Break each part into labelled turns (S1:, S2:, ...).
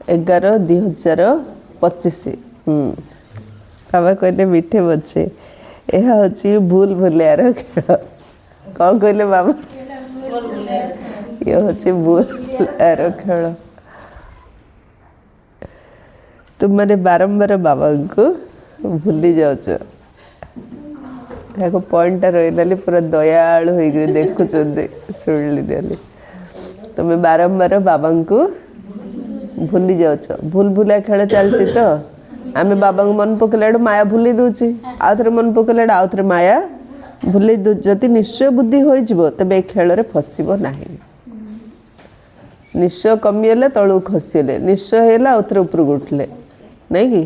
S1: 11/2025। बाबा कहले मिठे बच्चे यह हूँ भूल भुलियार खेल। कौन कहले बाबा? ये हूँ भूल भुलियार खेल। तुम मैंने बारंबार बाबा को भूली जाऊच। पॉइंटा रही पूरा दयालु हो देखुं शुणिली तुम्हें बारंबार बाबा को भूली जाऊच। भूल भुलिया खेल चलती तो आम बाबा को मन पकड़ा माया भूली दूची आउ थे मन पकड़ा आउ थे माया भूली दू। जदि निश्चय बुद्धि हो तेज खेल फसब ना। निश्चय कमीगले तलू खसीले निश्चय है आउ थे उपरକୁ उठिले नहीं कि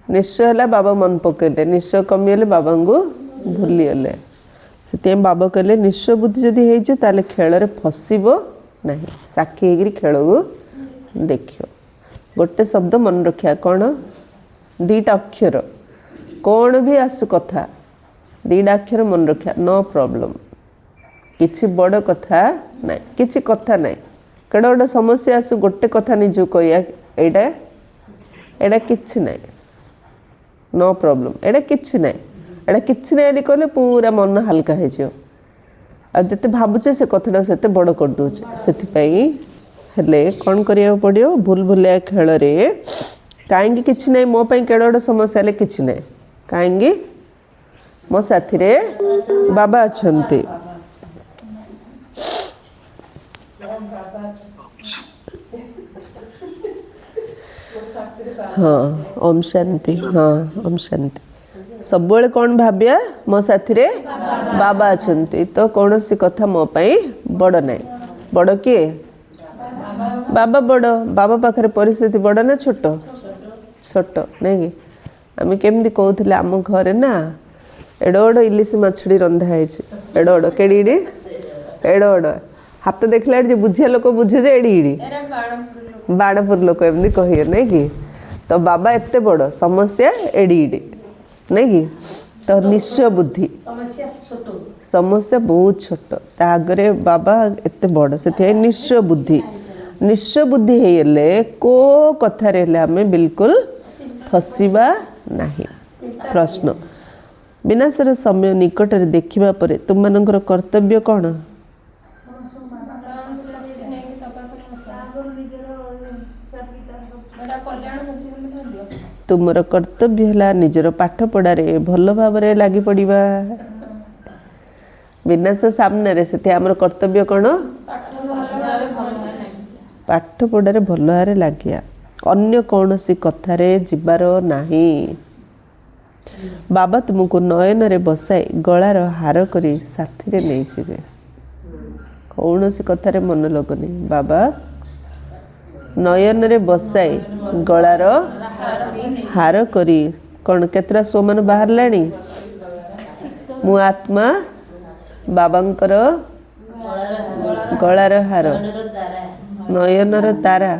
S1: निश्चय है बाबा मन पकड़े निश्चय कमीगले बाबा को भूलीगले से बाबा कहले निश्चय बुद्धि जदि हो खेल फसब ना। साक्षी होकर खेल को देख गोटे शब्द मन रखा कौन दीटा अक्षर कौन भी आसु कथा दीटा अक्षर मन रखा नो प्रॉब्लम। किसी बड़ कथा ना किसी कथा ना कड़ा गोटे समस्या आसु गोटे कथा निज कह एटा किछि ना नो प्रॉब्लम एटा किछि ना एटा किछि ना कहले पूरा मन हल्का हो जिते भावुचे से कथा से बड़ कर दूचे से कौन करिया पड़ो भूल भुलिया खेल कहीं किछि ना मो केड़ा गोटे समस्या है किछि ना कहीं मो साथी रे बाबा अच्छे। हाँ ओम शांति। हाँ ओम शांति। सब कौन भाविया मो साथी रे बाबा अच्छे तो कौन सी कथा मो बड़ ना बड़ किए बाबा बड़ बाबा पाखे परिस्थिति बड़ ना छोट छोट नहीं कि आम केमती कहते आम घरे ना एड़ बड़ इलिश मछड़ी रंधा है एड़ बड़ केड़ी एड़ बड़ हाथ देखला बुझिया लोक बुझे जे एड़ी बाणपुर लोक एमती कहे नहीं कि तो बाबा एते बड़ समस्या एड़ी नहीं कि तो निश्चय बुद्धि समस्या बहुत छोट आगे बाबा एते बड़ से निश्चय बुद्धि होइले को कथा आम बिल्कुल फसवा नहीं। प्रश्न विनाशर समय निकट में देखा पर तुम मानकर कर्तव्य कौन? तुमर कर्तव्य है निजर पाठ पढ़ारे भल भाव लगी पड़ा। विनाश सामने से आमर कर्तव्य कौन? पाठ पढ़ारे भल भाव लगिया अन्य कौन सी कथार जीवार नहीं। बाबा तुमको नयन रे बसाई गलार हार करी साथी रे नहीं जीवे कौन सी कथार मन लगनी। बाबा नयन रे बसाई गलार हार करी कौन केतरा स्व मन बाहर लाणी मु आत्मा बाबांकर गलार हार नयनर तारा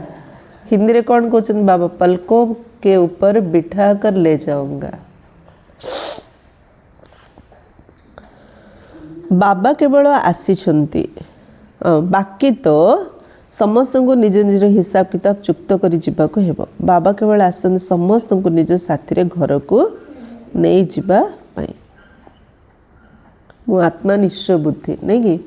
S1: हिंदी रे कौन कहते बाबा पलकों के ऊपर बिठा कर ले जाऊंगा। बाबा केवल आसीछंती बाकी तो समस्त को निज निज हिसाब किताब चुक्त करी जीवा को हेबो। बाबा केवल आसन समस्त को निज साथी रे घर को नहीं जीवा पाई। मु आत्मा निश्चय बुद्धि नहीं कि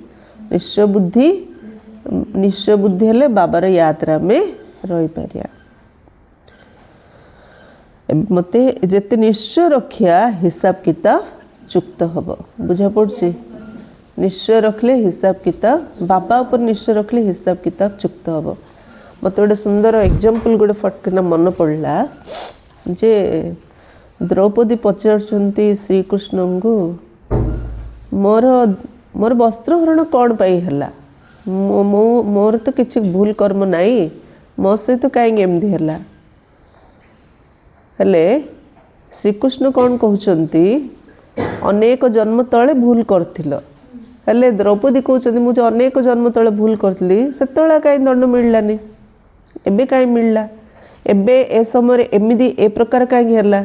S1: निश्चय बुद्धि हेले बाबार यात्रा में रही पारिया। मते जेते निश्चय रखिया हिसाब किताब चुक्त हम बुझा पड़ी। निश्चय रखले हिसाब किताब बाबा ऊपर निश्चय रखले हिसाब किताब चुक्त हम। मत गोटे सुंदर एग्जांपल गोटे फटकिना मन पड़ला जे द्रौपदी पचारुचंती श्रीकृष्ण को मोर मोर वस्त्रहरण कौन पाई हला मोर तो किसी भूल कर्म नाई मो सहित कहीं एमती है हेले श्रीकृष्ण कौन कहते अनेक जन्म तले भूल करथिल हेले द्रौपदी कहते मुझे अनेक जन्म तले भूल करी से कहीं दंड मिललानी एबे कहीं मिलला एबे ए समय एमती ए प्रकार कहीं है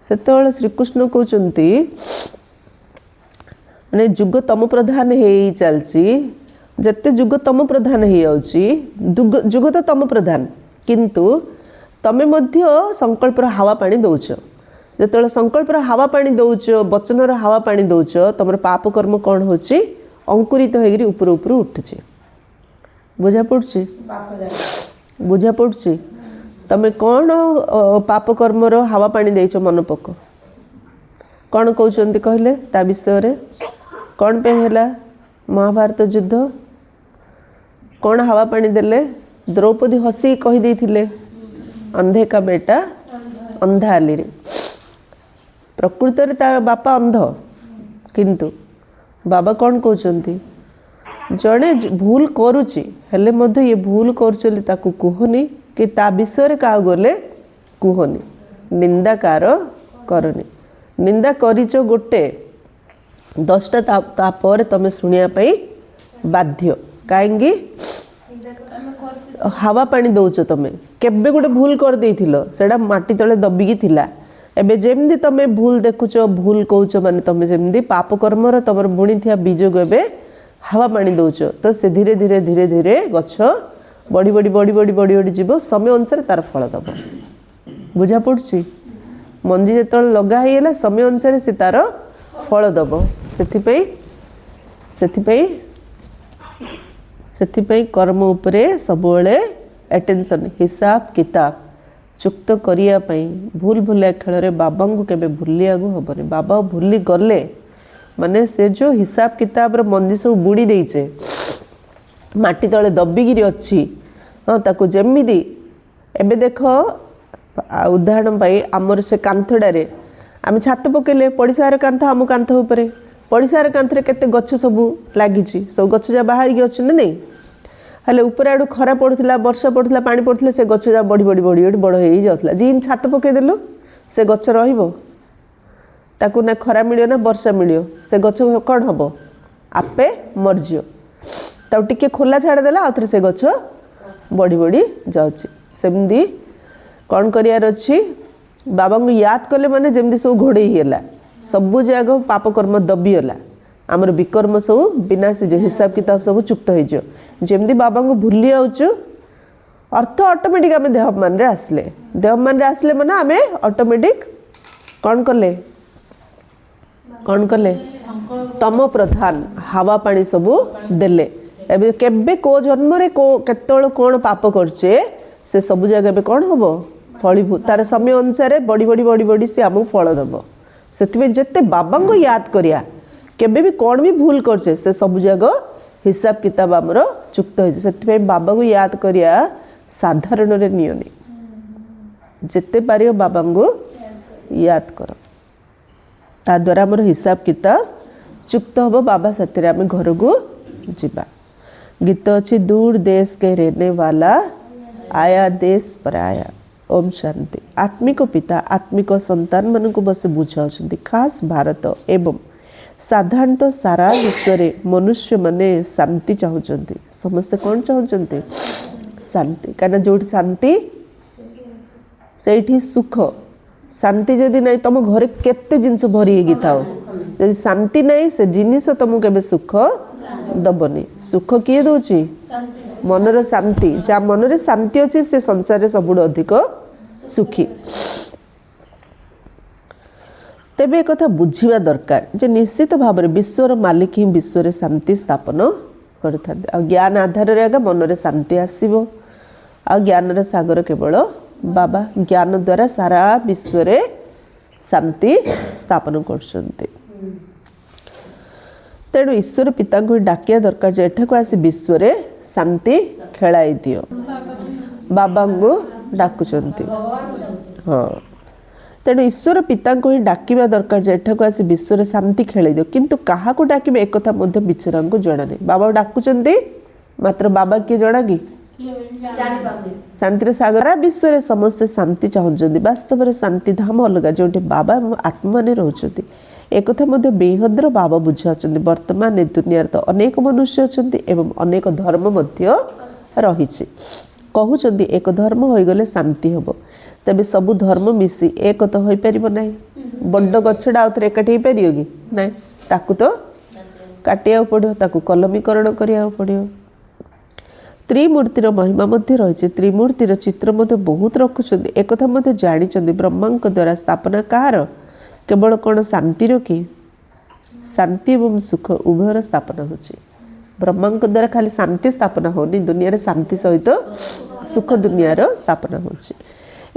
S1: से श्रीकृष्ण कहते माने जुग तम प्रधान हो चलती जिते जुग तम प्रधान हो जुग तो तम प्रधान किंतु तमे मध्य संकल्पर हावा पानी दौच जो संकल्पर हावा पानी दौच वचनर हावा पानी दौच तुम पाप कर्म कौन हो अंकुरित होकर ऊपर ऊपर उठुचे बुझा पड़ुची बुझा पड़ुची तमे कौन पाप कर्मर हावा पानी देच मन पक कौन कहते कहले ता विषय रे कौन पे हैला महाभारत युद्ध कौन हावा पानी देले द्रौपदी हसी कही देथिले अंधे का बेटा अंधा आली रे प्रकृत रे तार बापा अंध किंतु बाबा कौन कहते जड़े भूल करुची हेले मध्य ये भूल करुचली ताकू कुहनी कि ता विषय क्या गले कुहनी निंदा कार करनी निंदा करिचो गोटे 10टा तापर तमे सुनिया पई बाध्य काहेंगी हावा पानी दौच तमे केबे गोटे भूल कर देथिलो सेडा माटी तले दबिकी थिला एबे जेमदी तमे भूल देखुच भूल कहउच माने तमे जेमदी पाप कर्मर तमर बुणी थिया बीज गबे हावा पानी दौच तो से धीरे धीरे धीरे धीरे गछ बड़ी बड़ी बड़ी बड़ी बड़ी बड़ी जीव समय अनुसार तार फल दब बुझा पड़ुची मंजी जो लगा है समय अनुसार से तार फल दब से कर्म उपरे सबुले अटेंशन हिसाब किताब चुक्त करने भूल भूलिया खेल बाबा को केबे भूलिया हेनी बाबा भूली गले माने से जो हिसाब किताब मंजी सब बुड़ी देचे माटी तले दबिकी अच्छी हाँ ताको जेमिदी एबे देख उदाहरण पाई आमर से कांथडारे आम छात पकेले पड़िशार कांथ आम कांथ उपरे पड़िशार कांथरे केते गछ सब लागी सब गछ जा बाहर अच्छे ना नहीं हेले ऊपर आड़ू खरा पड़ुला वर्षा पड़ुला पानी पड़ुला से गछ जा बढ़ी बढ़ी बढ़ी बढ़ी बड़ हो जाता जिन छात पकईदेलु से गछ रहिबो ताकू ना खरा मिलियो ना वर्षा मिलियो से गछ कौन हम आपे मरजियो ताऊ टिके खोला छाड़देला आउथरे से गछ बढ़ी बढ़ी जाउची सेमदी कौन करियार अच्छी बाबा को याद कले माने जेमदी सब घोड़े हिला सबु जाग पाप कर्म दबिगला आमर विकर्म सब विनाशी जो हिसाब किताब सब चुक्त हो जमदी बाबा को भूली जाऊँ अर्थ ऑटोमेटिक आम देहमान आसले देहमान आसले माने आमे ऑटोमेटिक कौन कले तम प्रधान हावा पानी सब देले एबे केबे को जन्म रे को केतळ कोन पाप करछे से सब जगह कौन हम फलीभूत तार समय अनुसार बड़ी बड़ी बड़ी बड़ी से आमको फल दब से जिते बाबा को याद करिया केबे भी कौन भी भूल करछे से सब जगह हिसाब किताब आमर चुक्त हो बाबा को याद करिया साधारण रे नियनि जिते पारियो बाबा को याद कर ता द्वारा आमर हिसाब किताब चुक्त हम बाबा साथी आम घर को जीवा गीत अच्छी दूर देश के रहने वाला आया देश पर आया ओम शांति आत्मिक पिता आत्मिक संतान मान को बस बुझाऊँ खास भारत एवं साधारणतः सारा विश्व में मनुष्य माने शांति चाहते समस्ते कौन चाहते शांति कहीं जो शांति से सुख शांति जदि नहीं तुम घर केते जिनस भरी होगी था जदि शांति नहीं से जिनिस तुमको केबे सुख दबनी सुख किए दौची मनर शांति जहाँ मनरे शांति अच्छी से संसार सबुठ अधिक सुखी तेबे एक कथा बुझिबा दरकार जे निश्चित भाव में विश्वर मालिक ही विश्व शांति स्थापन करथांते ज्ञान आधार रे आगे मनरे शांति आसीबो आ ज्ञान सागर केवल बाबा ज्ञान द्वारा सारा विश्व रे शांति स्थापन करछन्ते तेणु ईश्वर पिता को डाकिया दरकार जे एठाको आसी विश्व रे शांति खेलाई दियो बाबा को डाकुचंती हाँ तेणु ईश्वर पिता को ही डाकिबा दरकार जे एठाको आसी विश्व रे शांति खेलाई दियो किंतु काहा को डाकिबे एक कथा मध्य बिचरा को जणा नहीं बाबा डाकुचंती मात्र बाबा किए जणा कि शांति सागर विश्व रे समस्त शांति चाहते वास्तव में शांति धाम अलग जो बाबा आत्मा माने रहउछंती एक कथा मध्य बेहद्र बाबा बुझाउछंती वर्तमान ए दुनिया तो अनेक मनुष्य अछंती एवं अनेक धर्म मध्य रहिछि कहउछंती एक धर्म होई गले शांति हबो तबे सब धर्म मिसी एक तो होई परिबो नै बड्ड गछडा आउथरे एकाठी होई परियो कि नै ताकू तो काटिया पड़ियो ताकू कलमीकरण करिया पड़ियो त्रिमूर्तिर महिमा मध्य रही त्रिमूर्तिर चित्र मध्य बहुत रखुंट एक जानते ब्रह्मा द्वारा स्थापना कहार केवल कौन शांतिर कि शांति एवं सुख उभयर स्थापना होची ब्रह्मा द्वारा खाली शांति स्थापना होनी दुनिया शांति सहित सुख दुनियार स्थापना होची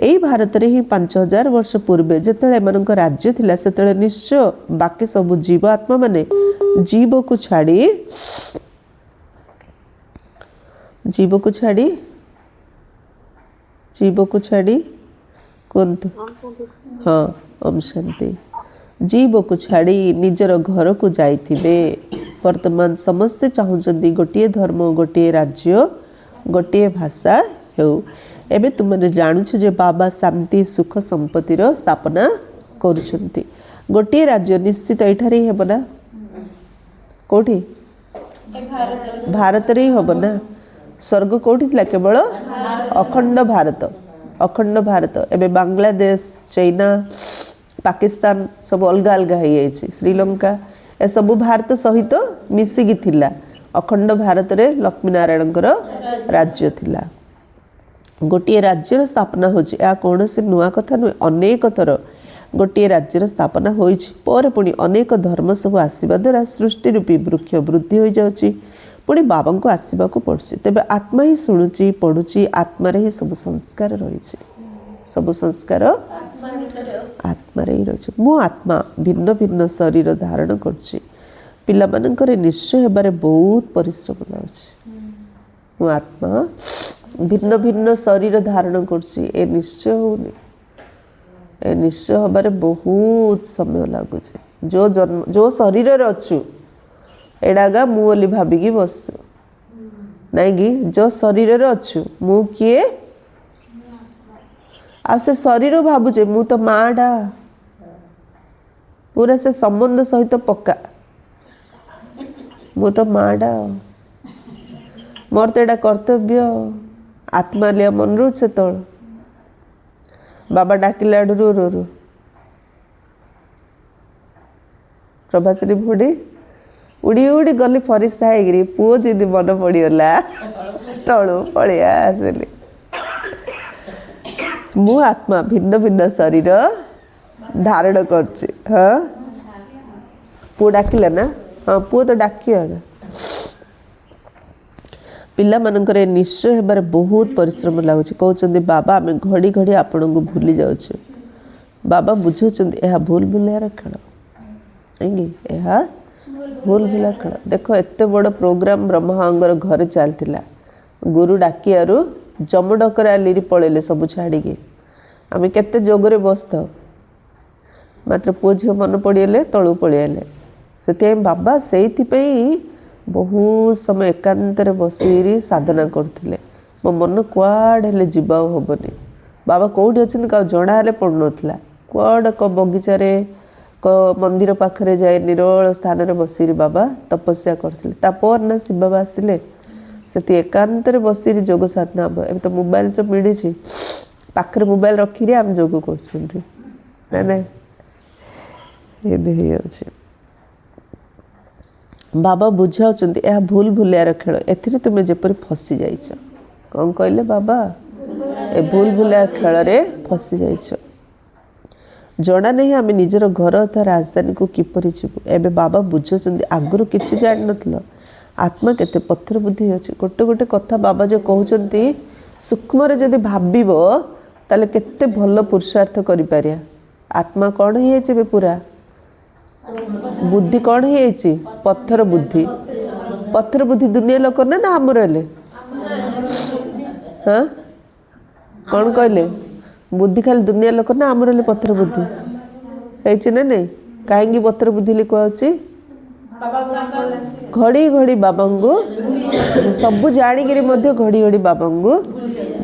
S1: यही भारत में ही 5000 वर्ष पूर्वे जिते एम राज्य थिला सेते निश्चय बाकी सब जीव आत्मा माने जीव को छाड़ी कहतु हाँ ओम शांति जीव को छाड़ी निजर घर को जाइथिबे वर्तमान समस्ते चाहते गोटे धर्म गोटे राज्य गोटे भाषा हो एबे तुमने जानुछ जे बाबा शांति सुख संपत्तिर स्थापना करुछंती गोटे राज्य निश्चित एठारे हेब ना कोठी भारत रे हेब ना स्वर्ग कोठी थिला केवल अखंड भारत एबे बांग्लादेश चाइना पाकिस्तान सब अलग अलग हो जाइए श्रीलंका ए सब भारत सहित मिसिकी थिला अखंड भारत रे लक्ष्मी नारायण राज्य थिला गोटे राज्यर स्थापना होची या कौन से नुआ कथा नुहे अनेक थर गोटे राज्यर स्थापना होइछि पर पुणी अनेक धर्म सब आसवा द्वारा सृष्टि रूपी वृक्ष वृद्धि हो जाउछि पुणी बाबा को आसवा को पड़ुछि तेबे आत्मा ही शुणुछि पढ़ुछि आत्मा रे ही सब संस्कार रहिछि सब संस्कार आत्मा रे ही रहिछि मो आत्मा भिन्न भिन्न शरीर धारण करछि पिला मानकर निश्चय हेबारे बहुत परिश्रम लाउछि मो आत्मा भिन्न भिन्न शरीर धारण करछि ए निश्चय होनी ए निश्चय हबारे बहुत समय लगुच जो शरीर रे अच्छु एडागा मु बोली भाबिकी बसु नहीं कि जो शरीर रे अच्छु मु किए आ से शरीर भाबुचे मु तो माडा पूरा से संबंध सहित पक्का मु तो माडा मोर तो एडा कर्तव्य आत्मा लिया मन रू से तल बाबा डाकिला रू रू रू प्रभाश्री बुढ़ी उड़ी उड़ी गली फरिस्ता है पुओ जी मन पड़गला तलू पलिया आसली मु आत्मा भिन्न भिन्न शरीर धारण करछि हाँ पुओ डाकिला ना हाँ पुओ तो डाकी आगा पिला मानकर निश्चय हेबार बहुत परिश्रम लगुच कहते बाबा आम घड़ी घड़ी आपण को भूली जाऊँ बाबा बुझाऊँ यह भूल भुलियार खेल नहीं भूल भुलिया खेल देख एत बड़ प्रोग्राम ब्रह्मांगर घर चलता गुरु डाकियारू जम डकरा लीरी पलैले सब छाड़ी आम केते जोगरे बस था मात्र पुओ झील मन पड़गले तलू पलैले से बाबा से बहुत समय एकांतर बसी साधना करते मो मन कुआड़े जीवा हेनी बाबा कौटी अच्छा क्या जड़ाले पड़न कुआड़ क बगीचारे क मंदिर पाखरे जाए निरल स्थान में बसी बाबा तपस्या करते तापर ना शिव बाबा आसिले से एकांतर बसी जोग साधना हम एम तो मोबाइल तो मिली पाखरे मोबाइल रखी आम जोग कर ना बाबा बुझाऊँ यह भूल भुलियार खेल ए तुम्हें जपर फसी जाइछ कौन कहले बाबा ए भूल भुलिया खेल रे फसी जाइछ जना नहीं आम निजर घर अथवा राजधानी को किपरि जीवु एबे बाबा बुझाऊँ आगुरी किसी जान नथिल आत्मा केते पत्थर बुद्धि अच्छे गोटे गोटे कथा बाबा जो कहते सूक्ष्म जदि भाव ताले केते भल पुरुषार्थ करि पारिया आत्मा कौन ही पूरा बुद्धि कौन ही पत्थर बुद्धि दुनिया लोक ना ना आमर हाँ कौन कहले बुद्धि खाली दुनिया लोक ना आमर पत्थर बुद्धि है ना नहीं कहीं पत्थर बुद्धि कहुची घड़ी घड़ी बाबा को सब जाणिक घड़ी घड़ी बाबा को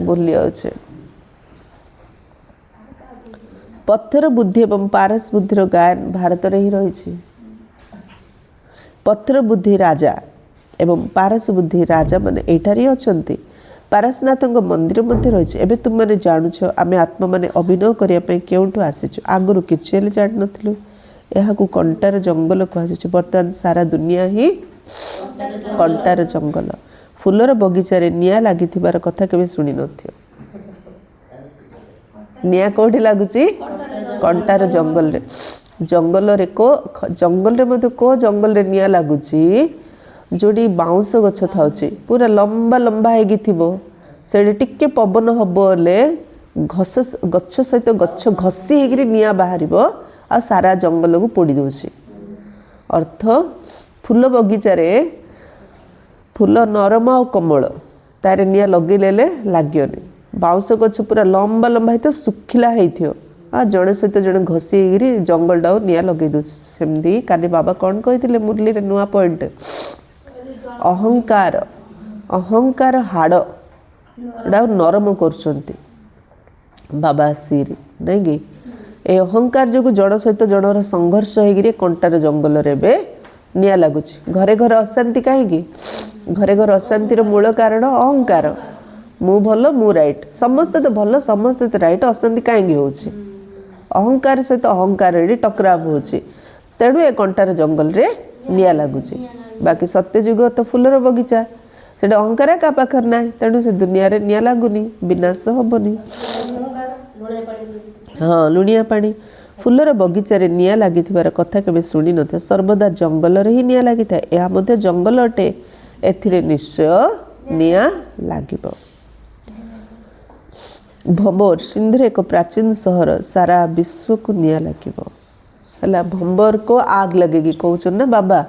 S1: भूली जाऊे पत्थर बुद्धि एवं पारस बुद्धिर गायन भारत में ही रही पत्थर बुद्धि राजा एवं पारस बुद्धि राजा माने एठार ही अच्छा पारसनाथ मंदिर मध्य रही एवं तुम मैंने जानुछ आम आत्मा माने अभिनय करने क्योंठू आसीचु आगुरी किसी जान नथिलु यह कंटार जंगल कहुच्छे बर्तमान सारा दुनिया ही कंटार जंगल फुलर बगीचारे निया लागिथिबार कथा केबे सुनि नथियो। निया कोठी लागुची कंटार जंगल रे। जंगल रे को जंगल रे मते को जंगल रे निया लागुची जोड़ी बाउंस गछ थाउची पूरा लंबा लंबा हेगी थिबो सेडी टिके पवन हबले घस गछ सहित गछ घसी हेगिरी निया बाहरिबो आ सारा जंगल को पोड़ी दोची। अर्थ फूल बगीचा रे फूल नरम और कोमल तारे निया लगे लेले लागियोनी। बाउंस गछ पूरा लंबा लंबा हेतो सुखिला हेथियो आ जणे सहित जणे घसी हेगिरी जंगल डाउ निया लगे दोची। सेमदी काली बाबा कोन कहिथिले मुरली रे नुआ पॉइंट अहंकार अहंकार हाड़ डाउ नरम करछंती बाबा सीरी नहीं कि ए अहंकार जो जड़ सहित जड़र संघर्ष होगी कंटार जंगल रे बे निया लगुच। घरे घर अशांति कहीं घरे घर अशांतिर मूल कारण अहंकार मु भल मु राइट समस्ते तो भल समस्ते तो राइट अशांति कहीं हो अहंकार सहित अहंकार टकराव हो तेणु ए कंटार जंगल रे निया लगुच। बाकी सत्य जुग तो फुलर बगीचा से अहंकार का पाखर ना तेणु से दुनिया रे निया लगुनि विनाश हबनी। हाँ लुणिया पानी फुलर बगीचा रे निया लागिथिबार कथा केबे सुनि नथे। सर्वदा जंगल रे ही निया लागिଥାଏ। ଏହା ମଧ୍ୟ जंगल अटे एथिरे निश्चय निया लागिबो। भंबर सिंधुर एक प्राचीन सहर सारा विश्व को निया लागिबो हला। भंबर को आग लगेगी कहउछन ना बाबा।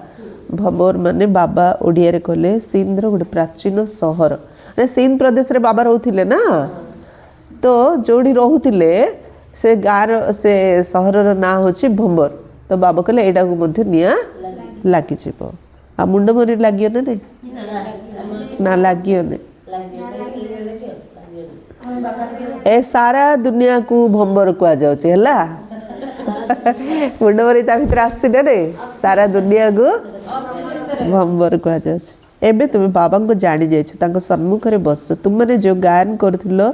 S1: भंबर माने बाबा ओडिया रे कहले सिंधुर गोटे प्राचीन सहर ने सिंध प्रदेश रे बाबा रहउथिले ना तो जोड़ी रहउथिले से गार से सहरर ना होची भंबर तो बाबा कहले एडा को मध्य निया लागी जिवो। आ मुंड मरी लागियो ना ने ना लागियो ने ए सारा दुनिया को भंबर को जाउची हला। मुंड मरी ता भीतर आसी ने सारा दुनिया को भंबर को जाउची। एबे तुम बाबा को जानी जाइछ तांको सन्मुख रे बस तुम माने जो गायन करथिलो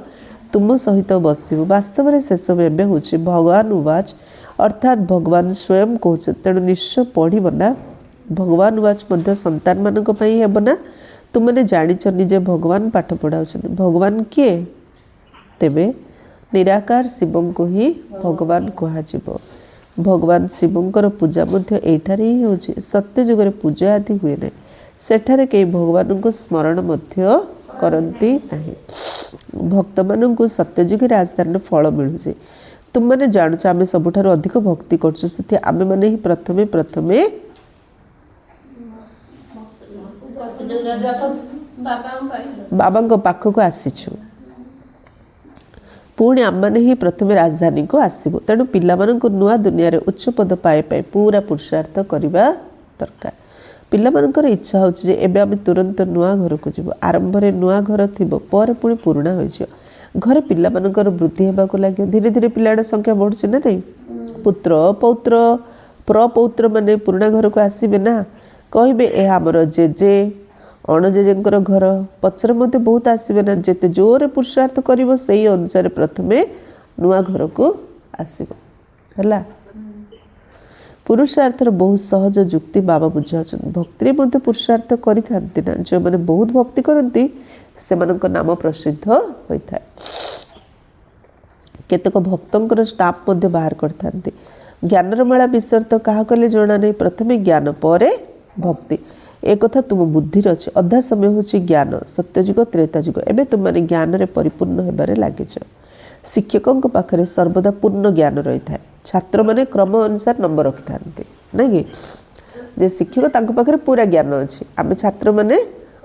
S1: तुम सहित बसबू। वास्तव में से सब एवं हूँ भगवान उवाच अर्थात भगवान स्वयं कहते तेणु निश्चय पढ़ ना भगवान उवाच संतान मान हेना तुमने जाच निजे भगवान पाठ पढ़ा भगवान किए तेबे निराकार शिव को ही भगवान कह। भगवान शिवंकर पूजा एठारे ही हो सत्य जुग पूजा आदि हुए ना सेठारे कई भगवान को स्मरण करती नहीं। भक्त मान को सत्य जुगे राजधानी फल मिलूँ तुम मैंने जानूच आम सबुठ अधिक भक्ति कर आम मैंने ही प्रथमे प्रथमे बाबा पाखक आसीचु पुणी आम मैंने ही प्रथमे राजधानी को आसबू। तेणु पिला नुआ दुनिया उच्च पद पाए पूरा पुरुषार्थ करने दरकार। पिलामानकर इच्छा होची एबे आम तुरंत नुआ घर को जीव आरंभ रे नुआ घर थिबो पर पुणी पुराणा हो घरे पिलामानकर वृद्धि हेबाको लागे धीरे धीरे पिलाड़ संख्या बढ़ुछि ना नहीं। पुत्र पौत्र प्रपौत्र माने पुराणा घर को आसीबे ना कहबे ए हमर जेजे अणजेजेंकर घर पछर मते बहुत आसीबे ना जेते जोरे पुरुषार्थ करिवो सेही अनुसार प्रथमे नुआ घर को आसीबो हला। पुरुषार्थर बहुत सहज जुक्ति बाबा बुझा भक्ति मध्य पुरुषार्थ करते ना जो मैंने बहुत भक्ति करती से नाम प्रसिद्ध होता है। केतक भक्तर स्टाफ मध्य बाहर करते ज्ञानर मेला विषय तो क्या कले जना नहीं प्रथमे ज्ञान पर भक्ति एक कथा तुम बुद्धि अच्छे अधा समय हूँ ज्ञान सत्यजुग त्रेताजुग एवं तुम मैंने ज्ञान रे परिपूर्ण होबार लगिच। शिक्षकों पाखे सर्वदा पूर्ण ज्ञान रही है छात्र मैंने क्रम अनुसार नंबर रखि था नहीं कि शिक्षक तांको पाखे पूरा ज्ञान अच्छी आम छात्र मैंने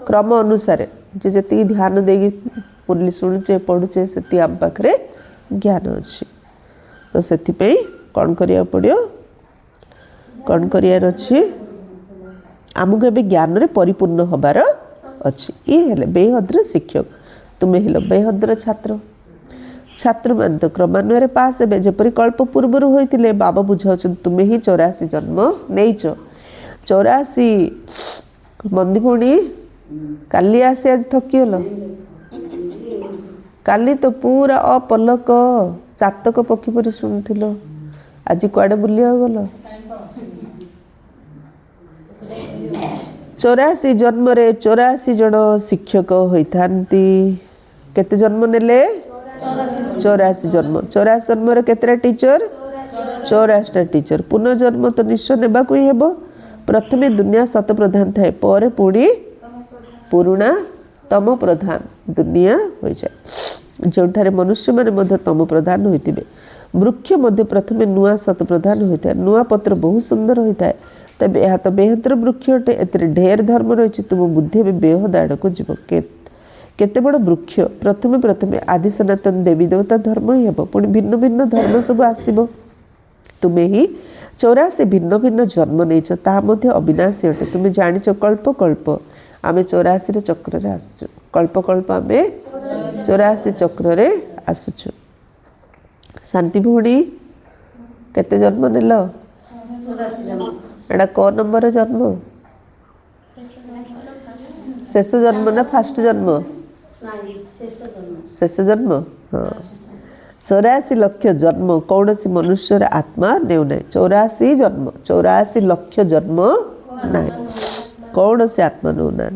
S1: क्रम अनुसार जे जी ध्यान देगी मुरली शुणुचे पढ़ुचे से आम पाखे ज्ञान अच्छी तो से कौन करिया पड़ियो कौन करियार अच्छी आमको एवं ज्ञान रे परिपूर्ण हबार अच्छी। ये हेले बेहद्र शिक्षक तुम्हें हेल बेहद्र छात्र छात्र मान तो क्रमान्वय पास हे जपरी कल्प पूर्वर होते बाबा बुझाऊँ तुम्हें ही 84 जन्म नहीं 84 मंदी पुणी काली आसी आज थकीगल काली तो पूरा अपलक चातक पक्षी पर शुणुल आज कुआडे बुलिया गल चौरासी जन्म रे 84 जन शिक्षक होता केते जन्म नेले 84 जन्म 84 जन्म रे केतेटा टीचर 84टा टीचर पुनर्जन्म तो निश्चय नेबाक ही हेबो प्रथमे दुनिया सत प्रधान थाए पर पुणी पुरुणा तम प्रधान दुनिया हो जाए जोठारे मनुष्य माने मध्य तम प्रधान होइतिबे वृक्ष मध्य प्रथमे नुआ सत प्रधान होता है नुआ पत्र बहुत सुंदर होता है तबे यह तो बेहतर वृक्ष अटे एते ढेर धर्म रही तुम बुद्धि भी बेहद आड़ को जीव केते बड़ वृक्ष प्रथमे प्रथमे आदि सनातन देवी देवता धर्म ही हेब पुणी भिन्न भिन्न धर्म सब आसीबो तुम्हें ही 84 भिन्न भिन्न जन्म नहींच ता मध्य अविनाशी अटे तुम्हें जानिच कल्प कल्प आमे 84 चक्र रे आसुचु कल्प कल्प आमे 84 चक्र रे आसुचु शांति भौणी केते जन्म नेल एटा को नंबर जन्म शेष जन्म ना फास्ट जन्म शेष जन्म हाँ 84 लक्ष जन्म कौन सी मनुष्य आत्मा नेउ ना 84 जन्म 84 लक्ष जन्म ना कौन से आत्मा नेउ ना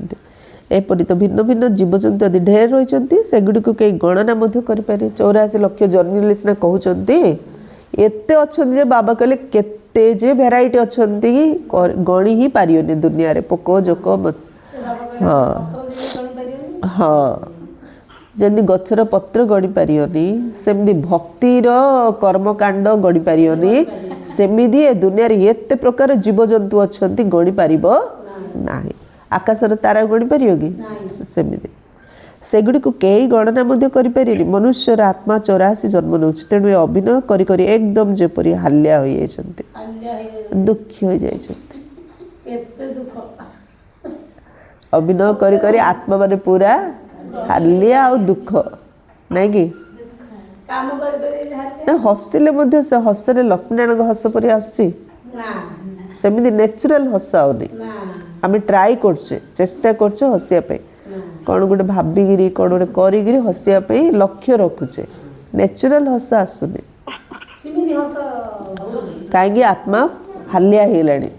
S1: एपरी तो भिन्न भिन्न जीवजंतु आदि ढेर रही सेगुड़ी को कई गणना करें 84 लक्ष जन्म सीना कहते एते अच्छा जे बाबा कहले केते जे भेराइटी अच्छा गणी ही पारियोनी दुनिया रे पोको जोक हाँ हाँ जमी गछर पत्र गणी पारियोनी सेमती भक्तिर कर्मकांड गणी पारियोनी सेमिदी ए दुनिया रे एते प्रकार जीवजंतु अच्छा गणी पारिबो नाही आकाशर तारा गणी पारियो कि सेमिदी सेगुड़ी को कई गणना करें मनुष्यर आत्मा 84 जन्म नौ तेणु अभिनय करी करी एकदम जेपरी हाल्या हो दुखी हो अभिनय करी करी आत्मा माने पूरा हालिया आ दुख नहीं कि हसिले से हसरे लक्ष्मीनारायण हस परी आसमी नेचुराल हस आउनी आम ट्राई करछे चेष्टा करछे हसिया पे कौन गोटे भाविकी कौन गोटे करी हसिया लक्ष्य रखुचे नेचुराल हस आसुनी कहीं आत्मा हालिया होलानी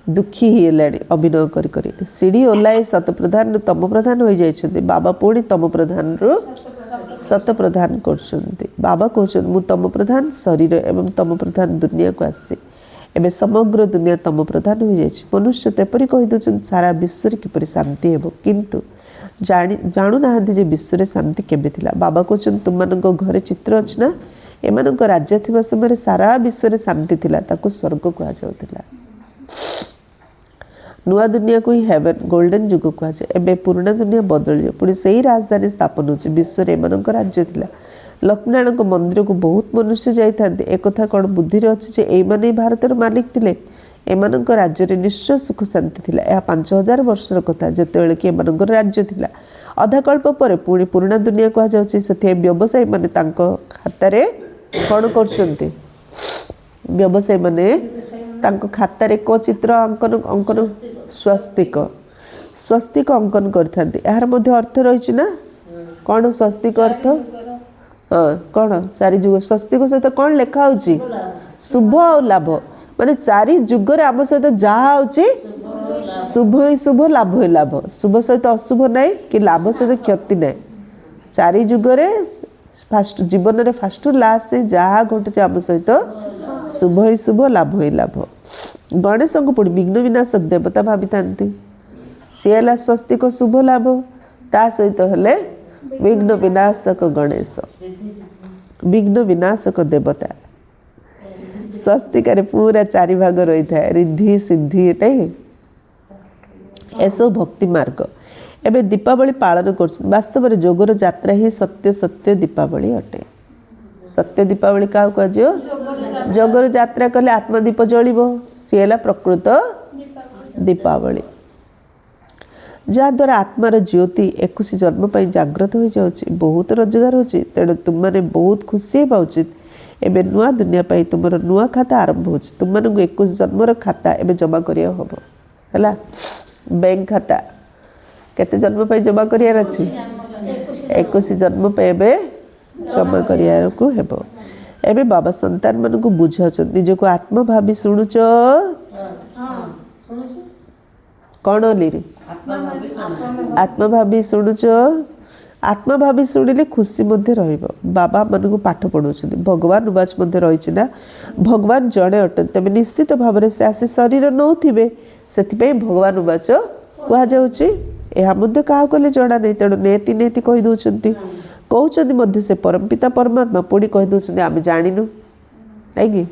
S1: दुखी होलानी अभिनय करी करी सीढ़ी ओह्लाई सत प्रधान तम प्रधान हो जाइछन्ति बाबा पुणी तम प्रधान रु सत प्रधान करछन्ति बाबा कहछन्ति मु तम प्रधान शरीर एवं तम प्रधान दुनिया को आसी एबे समग्र दुनिया तम प्रधान हो जाइछि मनुष्य तेपरी कहि दउछन सारा विश्व रे किपरि शांति हेबो किंतु जाणु नाहंती जे विश्व रे शांति केबे थिला बाबा कहछन तुमनको घरे चित्र अछि ना एमानको राज्य थिबा समय सारा विश्व रे शांति थिला ताको स्वर्ग कहा जाउतिला नुआ दुनिया को ही हेवन गोल्डन जुग कहा जाए एबे पुराना दुनिया बदल पुणी से ही राजधानी स्थापन होछि विश्व रे एमानको राज्य थिला लक्ष्मीनारायण मंदिर को बहुत मनुष्य जाइथांते एक कथा कौन बुद्धि अच्छी जे एई माने भारतर मालिक थिले एमानंक राज्य रे निश्चय सुख शांति थिला यह 5000 वर्षर कथा जेतेबेले कि एमानंक राज्य थिला अधा कल्प पर पुणी पुराना दुनिया कहा जाउछि सेथे व्यवसायी माने तांको खातारे कौन करछन्ते व्यवसायी माने तांको खातारे को चित्र अंकन अंकन स्वस्तिक अंकन करथांते यार मध्य अर्थ रहिछि ना कौन स्वस्तिक अर्थ हाँ कौन चारि जुग स्वस्तिक सहित कौन लिखा होची शुभ और लाभ माने चारि जुग रे आम सहित जहाँ होची शुभ ही शुभ लाभ ही लाभ शुभ सहित अशुभ नहीं कि लाभ सहित क्षति नहीं चारि जुग रे फास्ट जीवन रे फास्ट लास्ट जहाँ घटुचे आम सहित शुभ ही शुभ लाभ ही लाभ गणेश को पुणी विघ्न विनाशक देवता भावी था सी है स्वस्तिक शुभ लाभ ता सहित हेले विघ्न विनाशक गणेश विघ्न विनाशक देवता स्वस्तिकार पूरा चारि भाग रही था रिद्धि सिद्धि नहीं ऐसो भक्ति मार्ग एबे दीपावली पालन कर वास्तव में जोगर यात्रा ही सत्य सत्य दीपावली अटे सत्य दीपावली क्या कह जोगर यात्रा कले आत्मदीप जलिबो सी है प्रकृत दीपावली जहाद्वारा आत्मार ज्योति 21 जन्म पर जागृत हो जाउछि बहुत रोजगार होछि तेणु तुम माने बहुत खुशी हेबा उचित एबे नुआ दुनिया पाई तुमर नुआ खाता आरंभ होछि तुम मानक 21 जन्मर खाता एबे जमा करिया हबो हला बैंक खाता केते जन्म पाई जमा करिया अछि 21 जन्म पे एबे जमा करिया को हेबो एबे बाबा संतान मानक बुझाछन निज को आत्मा भाबी सुनुचो कौन लिरी आत्मा भाभी शुणुच आत्मा भाभी शुणिले खुशी मध्य रहिबो बाबा मन को पाठ पढ़ाउछन्ति भगवान उवाच मध्य रहिछि ना भगवान जड़े अटन तबे निश्चित भाव में से आसी शरीर नौथिबे सेतिपई भगवान उवाच कुहा जाउछि एहा मध्य काहा कले जड़ा नै तेणु नेति नेति कहि दउछन्ति कहउछन्ति मध्य से परमपिता परमात्मा पुणी कहि दउछन्ति आमे जानिनु नै कि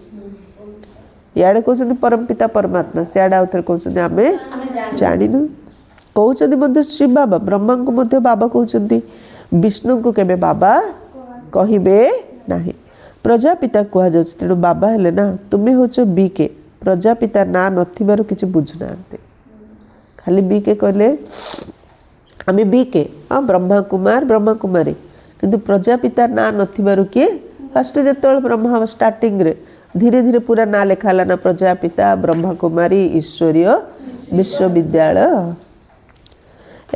S1: याडे कहउछन्ति परमपिता परमात्मा सियाडे आउथरे कहउछन्ति आमे जानिनु कहउछन्ति मध्य श्री बाबा ब्रह्मा को मध्य बाबा कहउछन्ति विष्णु को केबे बाबा कहिबे नाही प्रजापिता कह जाउछ तेणु बाबा हेले ना तुमे होछ बीके प्रजापिता ना नथिबार किछि बुझु नांते खाली बीके कहले आमे बीके ब्रह्मा कुमारी किंतु प्रजापिता ना नथिबार के फर्स्ट जेतल ब्रह्मा स्टार्टिंग रे धीरे धीरे पूरा ना लेखाला ना प्रजापिता ब्रह्मा कुमारी ईश्वरीय विश्वविद्यालय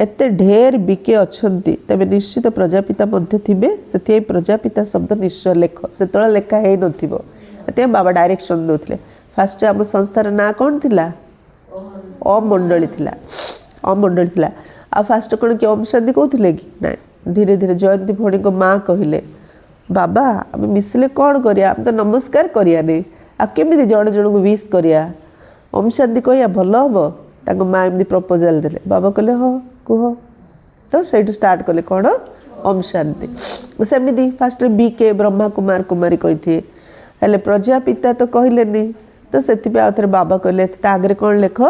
S1: एते ढेर बीके अछंती तबे निश्चित प्रजापिता मध्य थिबे सेति प्रजापिता शब्द निश्चय लेख सेतळ लेखा हे नथिबो एते बाबा डायरेक्शन दोथले फर्स्ट हम संस्थार ना कोन थिला अमंडली थिला आ फर्स्ट कोन कि ओम शांति कहथिले कि ना धीरे धीरे जयंती भोणी को मां कहिले बाबा हम मिसले कोन करिया हम तो नमस्कार करिया नै आ केमिति जण जण को विश करिया ओम शांति कहिया भलो हबो ताको मां एमदी प्रपोजल देले बाबा कहले हो कुह तो सही स्टार्ट कले कौन ओम शांति सेमती फास्ट बीके ब्रह्मा कुमारी कही हेले प्रजापिता तो कहले तो से आउे बाबा कहले आगे कौन लेख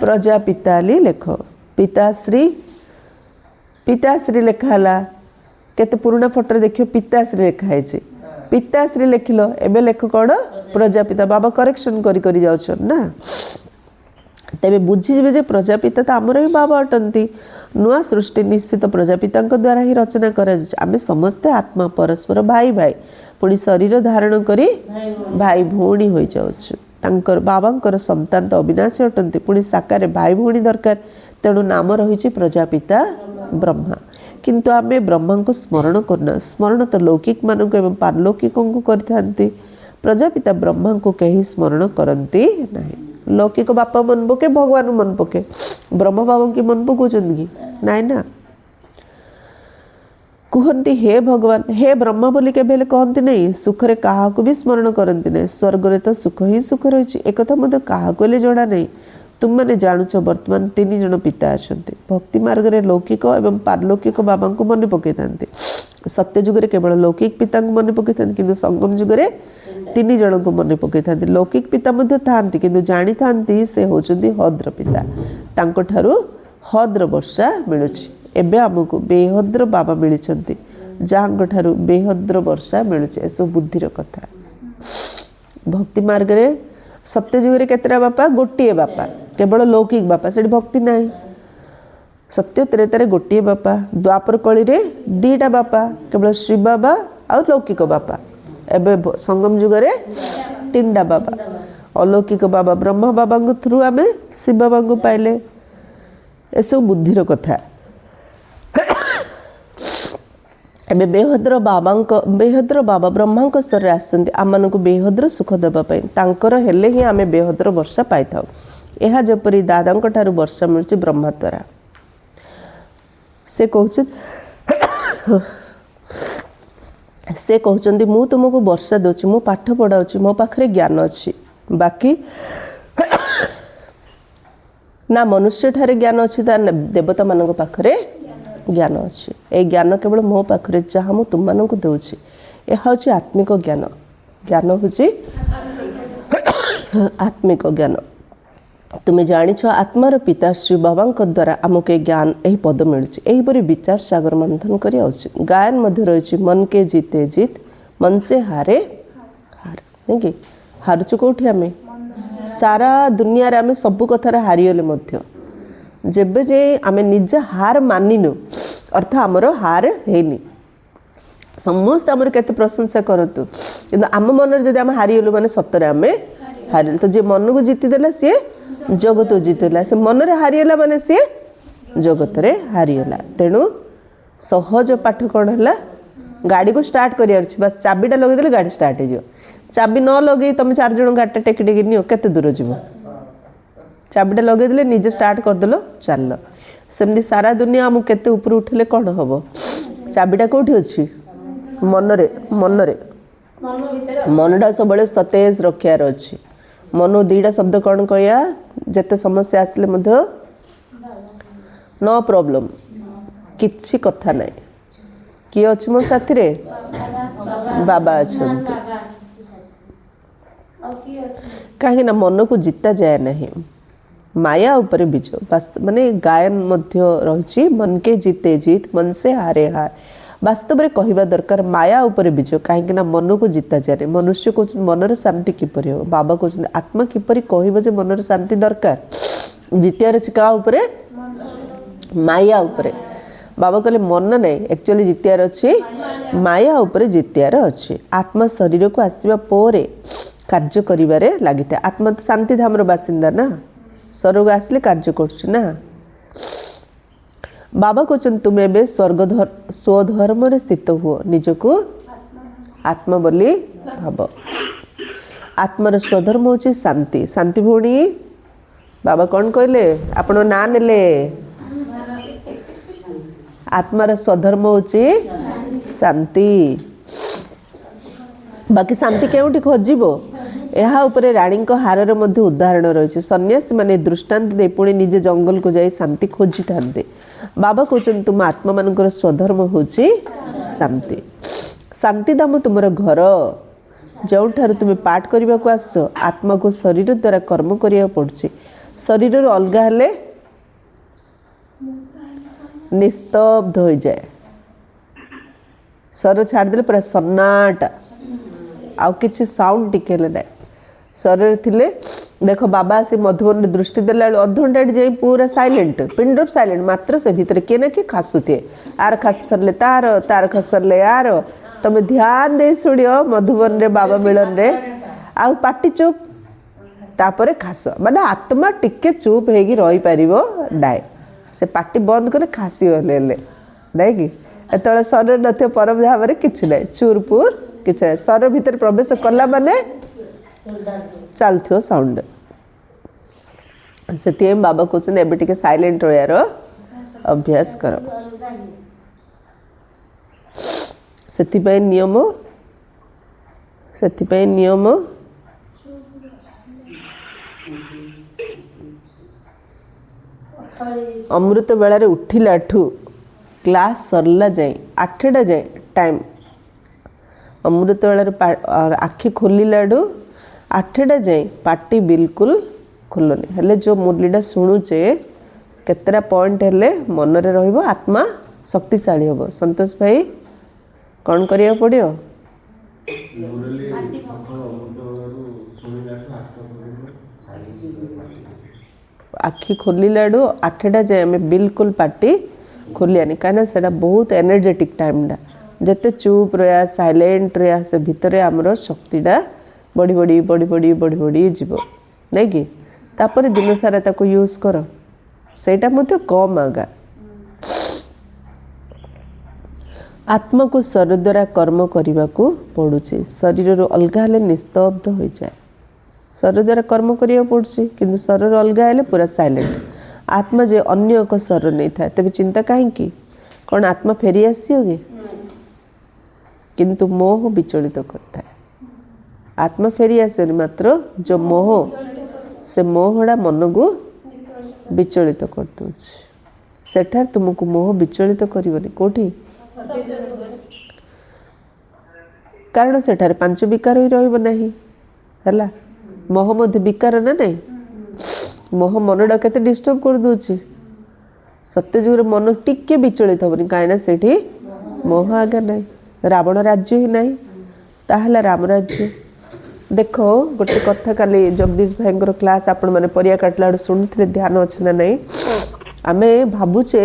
S1: प्रजापिता लेख पिताश्री लिखाला केते पुराना फोटो देखियो पिताश्री लिखाई पिताश्री लिखिल एबे लेख कौन प्रजापिता बाबा करेक्शन करी जाउछन ना तेरे बुझीजे जे प्रजापिता तो आमर ही बाबा अटंती नुआ सृष्टि निश्चित प्रजापिता द्वारा ही रचना करें समस्ते आत्मा परस्पर भाई भाई पुणी शरीर धारण करी भाई भौणी हो जाऊँ बाबा संतान तो अविनाशी अटंती पुणी साकार भाई भौणी दरकार तेणु नाम रही प्रजापिता ब्रह्मा किंतु आमे ब्रह्मा को स्मरण करना स्मरण तो लौकिक मानक एवं पारलौकिकों को करते प्रजापिता ब्रह्मा को कहीं स्मरण करती नहीं लौकिक बापा मन पके भगवान मन पके ब्रह्म बाबा की मन पकाउछन कि नाइ ना कहती हे भगवान हे ब्रह्मा बोली के बेले कहती नहीं सुख रे काहा को भी स्मरण करती नहीं स्वर्ग रे तो सुख ही सुख रही एक मत क्या जड़ा नहीं तुम मैंने जानुच वर्तमान 3 जन पिता अच्छा भक्ति मार्ग रे लौकिक एवं पारलौकिक बाबा को मन पकई था सत्य जुगे केवल लौकिक पिता को मन पकई था कि संगम जुगे 3 जन को मन पकई था लौकिक पिता था कि जानी था से होचंदी हद्र पिता तांको ठारू हद्र वर्षा मिलुछि एबे हमको बेहद्र बाबा मिलिछंती जहाँ ठारू बेहद्र वर्षा मिलुछि एसो बुद्धिर कथा भक्ति मार्ग रे सत्य जुगे केतरा बापा गोटे बापा केवल लौकिक बापा से भक्ति नहीं सत्य त्रेतारे गोटे बापा द्वापर कली रे 2टा बापा केवल श्री बाबा और लौकिक बापा एबे संगम जुगरे 3टा बाबा अलौकिक बाबा ब्रह्म बाबा थ्रू आम शिव बाबा को पाइले एसो बुद्धिर कथा एबे बेहद्र बाबा ब्रह्मा स्तर आसନ୍ତି आम को बेहद्र सुख देवाई तांकर हेले ही आम बेहद्र वर्षा पाई था यह जपरी दादा ठारू वर्षा मिलूँ ब्रह्मा द्वारा से कहते मु तुमको वर्षा दूची मु पाठ पढ़ाऊँ मो पाखे ज्ञान अच्छी बाकी ना मनुष्य ठारे ज्ञान अच्छी देवता मान पाखरे ज्ञान अच्छी ए ज्ञान केवल मो पाखे जहाँ मुझ तुम मानक दूची यह हूँ आत्मिक ज्ञान ज्ञान हूँ आत्मिक ज्ञान तुम्हें जानिछ आत्मार पिता श्री बाबा द्वारा आमको ज्ञान यही पद मिलूँ विचार सागर मंथन कर गायन मध्य रही मन के जीते जीत मन से हारे हार नहीं कि हारुचु कौटी आम सारा दुनिया रे आम सबू कथार हारीगले जेबे जे आम निज हार मानिनु अर्थ आमर हार हैनी समस्त आमर केते प्रशंसा करतु किंतु आम मन जदि आम हारीगलु माने सतरे आम हारिल तो जे मन को जीति देला सी जगत जीतला से मन रे हारीगला माने सी जगत रे हारीगला तेणु सहज पाठ कौन है गाड़ी को स्टार्ट कर बस चाबीटा लगे गाड़ी स्टार्ट हो चाबी न लगे तुम 4 जन गाड़ी टेकी टेकी नियो केते दूर जीव चाबिटा लगेदेले निजे स्टार्ट करदेल चल सेमती सारा दुनिया आमको केते ऊपर उठिले कौन हम चाबिटा कौटी अच्छी मनरे मनरे मनटा सब सतेज रखार अच्छी मन दीटा शब्द कौन कह जिते समस्या आसिले नो प्रॉब्लम किछि कथा नहीं किए अच्छी मो साथी रे बाबा अच्छा कहीं मन को जिता जाए नहीं माया ऊपर विजय वास्तव माने गायन मध्य रही मन के जीते जीत मन से हारे हार वास्तव में कहवा दरकार माया ऊपर विजय कहीं मन को जिता जाए मनुष्य को मनर शांति किपर हो बाबा कहते आत्मा किपर कह मनर शांति दरकार जितियार अच्छे क्या उपरे माया उपरे बाबा कहले मन नहीं एक्चुअली जितियार अच्छी माया उपरे जितियार अच्छी आत्मा शरीर को आसवा पर कार्य करिबारे लगी था आत्मा तो शांति धाम बासिंदा ना स्वर्ग आसले कार्य करना बाबा कहते तुम्हें एवं स्वर्ग स्वधर्म स्थित हुओ निजको आत्मा बोली भाव आत्मार स्वधर्म हूँ शांति शांति भौणी बाबा कौन कहले आपण ना नेले आत्मार स्वधर्म हूँ शांति बाकी शांति केउठी खोजिबो ଏହା ଉପରେ ରାଣୀଙ୍କ ହାରର ମଧ୍ୟ ଉଦାହରଣ ରହିଛି ସନ୍ନ୍ୟାସୀ ମାନେ ଦୃଷ୍ଟାନ୍ତ ଦେଇ ପୁଣି ନିଜେ ଜଙ୍ଗଲକୁ ଯାଇ ଶାନ୍ତି ଖୋଜିଥାନ୍ତି ବାବା କହୁଛନ୍ତି ତୁମ ଆତ୍ମାମାନଙ୍କର ସ୍ୱଧର୍ମ ହେଉଛି ଶାନ୍ତି ଶାନ୍ତି ଧାମ ତୁମର ଘର ଯେଉଁଠାରୁ ତୁମେ ପାଠ କରିବାକୁ ଆସ ଆତ୍ମାକୁ ଶରୀର ଦ୍ୱାରା କର୍ମ କରିବାକୁ ପଡ଼ୁଛି ଶରୀରରୁ ଅଲଗା ହେଲେ ନିସ୍ତବ୍ଧ ହୋଇଯାଏ ଶରୀର ଛାଡ଼ିଦେଲେ ପୁରା ସନ୍ନାଟା ଆଉ କିଛି ସାଉଣ୍ଡ ଟିକେ ହେଲେ ନାହିଁ शरीर थिले देख बाबा आसी मधुबन दृष्टि देला अधघंटा जाए पूरा साइलेंट पिन ड्रॉप साइलेंट मात्र से भीतर किए ना कि खासुए आर खास सरले तार तार खास सरले यार तुम ध्यान दे शुणियो मधुबन रे बाबा मिलन रे आ पाटी चुप तापर खास माने आत्मा टिके चुप होगी रही पारिबो डाए से पाटी बंद करे खासी होले डाए कि एतले शरीर नथियो परम धाम रे किछ नै चूरपुर किछ नै शरीर भीतर प्रवेश कला माने चलथो साउंड से बाबा कहते एबे टिके साइलेंट रहार अभ्यास कर से नियम अमृत बेला रे उठिला ठू क्लास सरला जाए 8टा जाए टाइम अमृत बेला आखि खोलिलाडू 8टा जाए पार्टी बिल्कुल खोलनी हेले जो मुरलीटा शुणुचे केतरा पॉइंट हेले मन रे रहिबो आत्मा शक्तिशाली होबो संतोष भाई कौन करिया पड़ियो आखि खोलिलाडू 8टा जाए हमें बिल्कुल पार्टी खोलियानी कहीं से बहुत एनर्जेटिक टाइमटा जिते चुप रहा साइलेंट रहा से भितर आमर शक्तिटा बढ़ी बढ़ी बढ़ी बढ़ी बढ़ी बढ़ी जीव नहीं कि तापर दिन सारा ताको यूज कर सेटा मते कम आगा आत्मा को शरीर द्वारा कर्म करने को पड़ुछि शरीर रो अलगा हेले निस्तब्ध हो जाए शरीर द्वारा कर्म करिया पड़ुछि किंतु शरीर अलगा हेले पूरा साइलेंट आत्मा जे अन्य एक शरीर नहीं था तबे चिंता काहेकि कौन आत्मा फेरी आसीओगे किंतु मोह विचलित करता है आत्मा फेरी आसे मात्र जो मोह से मोहड़ा मन को विचलित कर दूच सेठार तुमको मोह विचलित करबनी कोठी कारण सेठार पांच विकार ही रहइब नहीं हला मोह मध्य विकार ना नहीं मोह मनटा केते डिस्टर्ब कर दूची सत्य जुग मन टिके विचलित होबनी काइना सेठी मोह आगा नहीं रावण राज्य ही नहीं ताहला राम राज्य देख गोटे कथा काली जगदीश भाई क्लास आपण मैंने परिया काटला शुणुते ध्यान अच्छे ना नहीं आमे भावुचे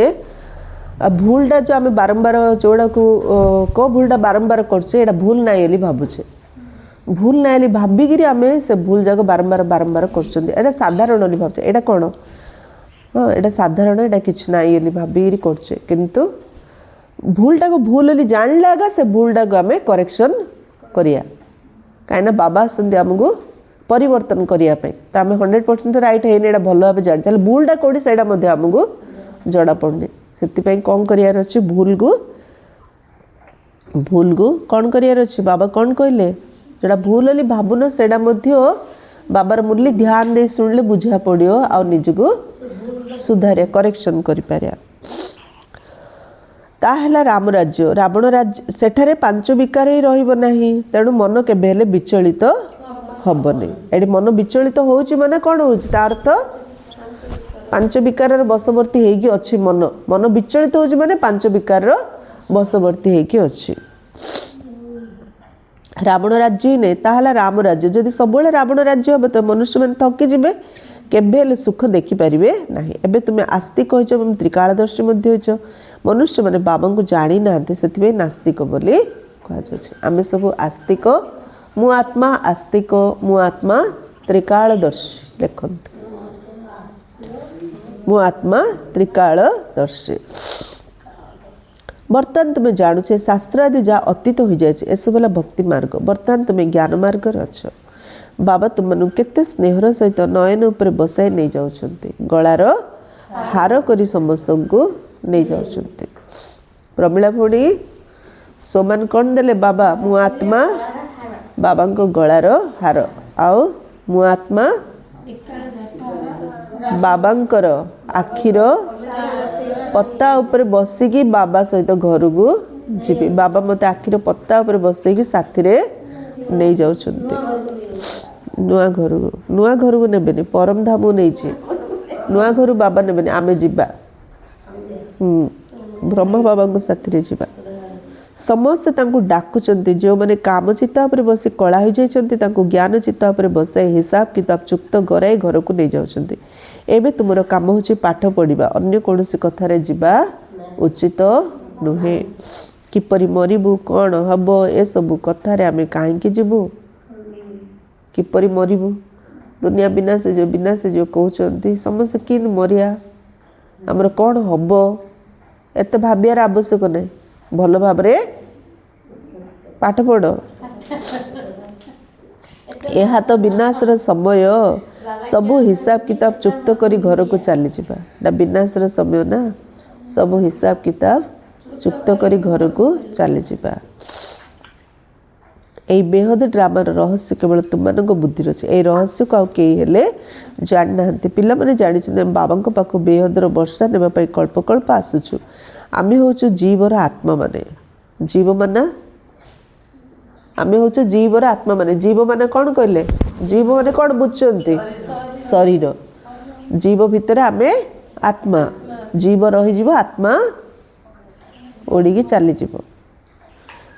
S1: भूलटा जो आम बारंबार जोड़ा को भूलटा बारंबार कर भूल ना भावुचे भूल ना भाविकी आम से भूल जाक बारंबार बारंबार कर साधारण भावचे यहाँ कौन हाँ यहाँ साधारण यहाँ कि ना भाविकी करचे किंतु भूलटा को भूल जान लगा से भूलटा को आम करेक्शन करिया कहीं बाबा आसंदी आमको परिवर्तन करने तो आम 100% राइट है ये भल भाव जानी भूलटा कौटी से आमको जड़ा पड़नी से कौन करार अच्छे भूल को कौन करार अच्छे बाबा कौन कहले जोड़ा भूल बोली भावुन से बाबार मुरली ध्यान दे शुणिले बुझा पड़ो आ निजको सुधार करेक्शन कर ताहला राम राज्य रावण राज्य सेठारे पांच विकार ही रहिबो नाही तेणु मन केबे हेले विचलित हबनी एडी मन विचलित होउची माने कोन होउची तार अर्थ पांच विकार बसवर्ती हेकी अछि मन मन विचलित होउची माने पांच विकार बसवर्ती हेकी अछि रावण राज्य ही नहीं ताहला राम राज्य जदि सब रावण राज्य हम तो मनुष्य मैंने थकी जी केबे सुख देखिपारे ना एबे तुम्हें आस्तिक हो त्रिकालदर्शी मनुष्य मैंने बाबा को जानी ना से नास्तिक बोली कह आम सब आस्तिक मु आत्मा त्रिकालदर्शी देखते मु आत्मा त्रिकालदर्शी बर्तमान तुम्हें जानुचे शास्त्र आदि जहाँ अतीत हो जाए एसबूला भक्ति मार्ग बर्तमान तुम्हें ज्ञान मार्ग अच्छ बाबा तुम केते स्नेहर सहित नयन उपर बसाई नहीं जाउछंती गलार हार करी समस्त को नहीं जाउछंती प्रमिला भौणी सोमान कौन देले बाबा मु आत्मा बाबा को गलार हार आओ मु आत्मा बाबांकर आखिर पत्ता ऊपर बसिकी बाबा सहित घर को जीवी बाबा मत आखिर पत्ता ऊपर बसैकी साथी रे नहीं जाउछंती नुआ घर को नेबेनी परम धाम नहीं नुआ घर बाबा नेबेनी आमे जीवा ब्रह्म बाबा को साथी रे जीवा समस्ते तांको डाकुचंती जो माने काम चित्ता ऊपर बसी कला हो जाइछंती तांको ज्ञान चित्ता ऊपर बसाई हिसाब किताब चुक्त कराई घर को नहीं जाउछंती एबे तुमरो काम होची पाठ पढ़िबा अन्य कोनोसी कथारे जीवा उचित नुहे किपरि मरिबु कोन हबो ए सब कथारे आमे काहेकि जीवु किपरि मरिबु दुनिया विनाश जो कहउचंती समस्त किन मरिया हमर कोन हबो एते भाबियार आवश्यक नै भल भाव रे पाठ पढ़ यह तो विनाशर समय सबु हिसाब किताब चुक्त करी घर को चली जावा विनाशर समय ना सबु हिसाब किताब चुक्त करी घर को चली जावा यही बेहद ड्रामार रहस्य केवल तुम बुद्धि अच्छे यही रहस्य को आए जानी ना पिला माने जानी बाबा पाख बेहदर वर्षा नापी कल्प कल्प आसुचु आम हूँ जीवर आत्मा माने जीव माना आम हूँ जीवर आत्मा माने जीव माने कौन कहले जीव माने कौन बुझुंट शरीर जीव भितर आमे आत्मा जीव रही आत्मा ओडिकी चली